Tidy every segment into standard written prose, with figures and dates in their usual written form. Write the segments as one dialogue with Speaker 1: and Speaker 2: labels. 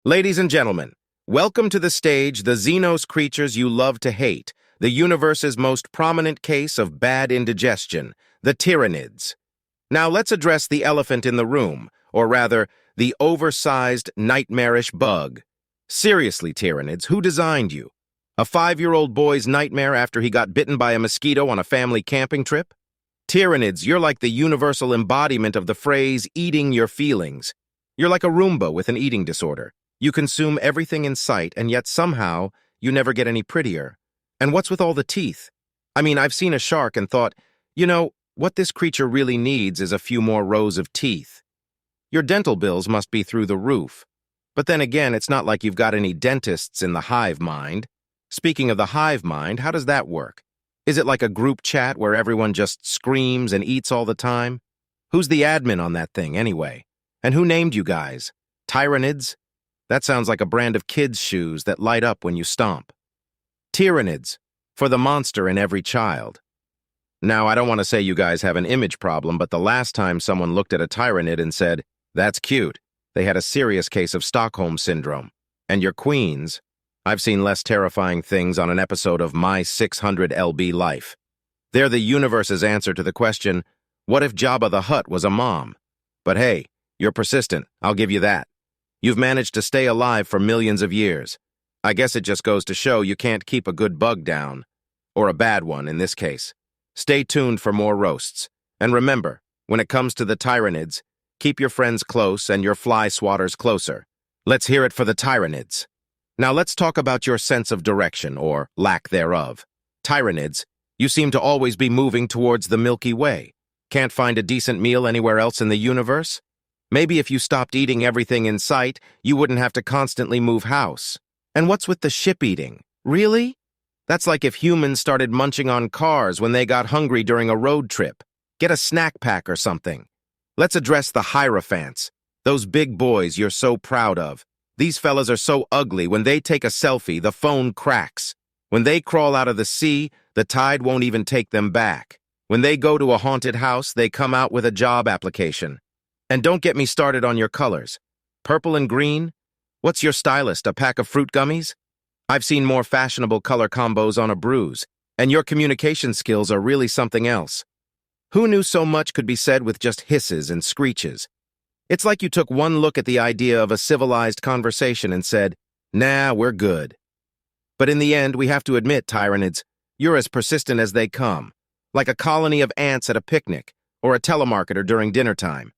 Speaker 1: Ladies and gentlemen, welcome to the stage the Xenos creatures you love to hate, the universe's most prominent case of bad indigestion, the Tyranids. Now let's address the elephant in the room, or rather, the oversized, nightmarish bug. Seriously, Tyranids, who designed you? A 5-year-old boy's nightmare after he got bitten by a mosquito on a family camping trip? Tyranids, you're like the universal embodiment of the phrase, eating your feelings. You're like a Roomba with an eating disorder. You consume everything in sight, and yet somehow, you never get any prettier. And what's with all the teeth? I mean, I've seen a shark and thought, what this creature really needs is a few more rows of teeth. Your dental bills must be through the roof. But then again, it's not like you've got any dentists in the hive mind. Speaking of the hive mind, how does that work? Is it like a group chat where everyone just screams and eats all the time? Who's the admin on that thing, anyway? And who named you guys? Tyranids? That sounds like a brand of kids' shoes that light up when you stomp. Tyranids, for the monster in every child. Now, I don't want to say you guys have an image problem, but the last time someone looked at a Tyranid and said, "That's cute," they had a serious case of Stockholm Syndrome. And your queens, I've seen less terrifying things on an episode of My 600 LB Life. They're the universe's answer to the question, what if Jabba the Hutt was a mom? But hey, you're persistent, I'll give you that. You've managed to stay alive for millions of years. I guess it just goes to show you can't keep a good bug down. Or a bad one, in this case. Stay tuned for more roasts. And remember, when it comes to the Tyranids, keep your friends close and your fly swatters closer. Let's hear it for the Tyranids. Now let's talk about your sense of direction, or lack thereof. Tyranids, you seem to always be moving towards the Milky Way. Can't find a decent meal anywhere else in the universe? Maybe if you stopped eating everything in sight, you wouldn't have to constantly move house. And what's with the ship eating? Really? That's like if humans started munching on cars when they got hungry during a road trip. Get a snack pack or something. Let's address the Hierophants, those big boys you're so proud of. These fellas are so ugly, when they take a selfie, the phone cracks. When they crawl out of the sea, the tide won't even take them back. When they go to a haunted house, they come out with a job application. And don't get me started on your colors. Purple and green? What's your stylist, a pack of fruit gummies? I've seen more fashionable color combos on a bruise, and your communication skills are really something else. Who knew so much could be said with just hisses and screeches? It's like you took one look at the idea of a civilized conversation and said, nah, we're good. But in the end, we have to admit, Tyranids, you're as persistent as they come, like a colony of ants at a picnic, or a telemarketer during dinner time.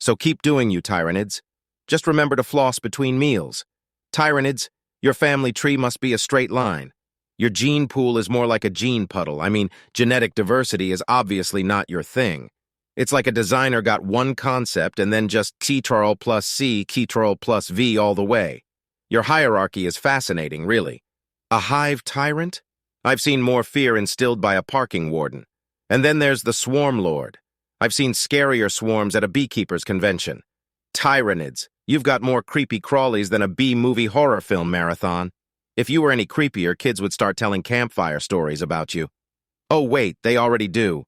Speaker 1: So keep doing you, Tyranids. Just remember to floss between meals. Tyranids, your family tree must be a straight line. Your gene pool is more like a gene puddle. I mean, genetic diversity is obviously not your thing. It's like a designer got one concept and then just Ctrl plus C, Ctrl plus V all the way. Your hierarchy is fascinating, really. A hive tyrant? I've seen more fear instilled by a parking warden. And then there's the swarm lord. I've seen scarier swarms at a beekeeper's convention. Tyranids, you've got more creepy crawlies than a B-movie horror film marathon. If you were any creepier, kids would start telling campfire stories about you. Oh wait, they already do.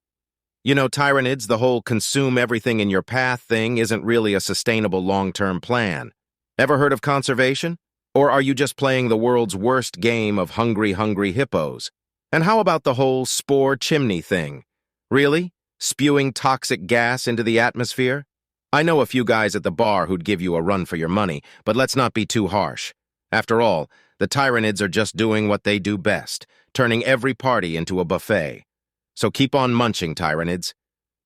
Speaker 1: You know, Tyranids, the whole consume everything in your path thing isn't really a sustainable long-term plan. Ever heard of conservation? Or are you just playing the world's worst game of hungry, hungry hippos? And how about the whole spore chimney thing? Really? Spewing toxic gas into the atmosphere? I know a few guys at the bar who'd give you a run for your money, but let's not be too harsh. After all, the Tyranids are just doing what they do best, turning every party into a buffet. So keep on munching, Tyranids.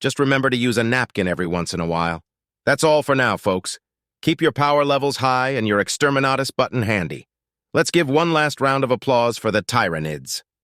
Speaker 1: Just remember to use a napkin every once in a while. That's all for now, folks. Keep your power levels high and your exterminatus button handy. Let's give one last round of applause for the Tyranids.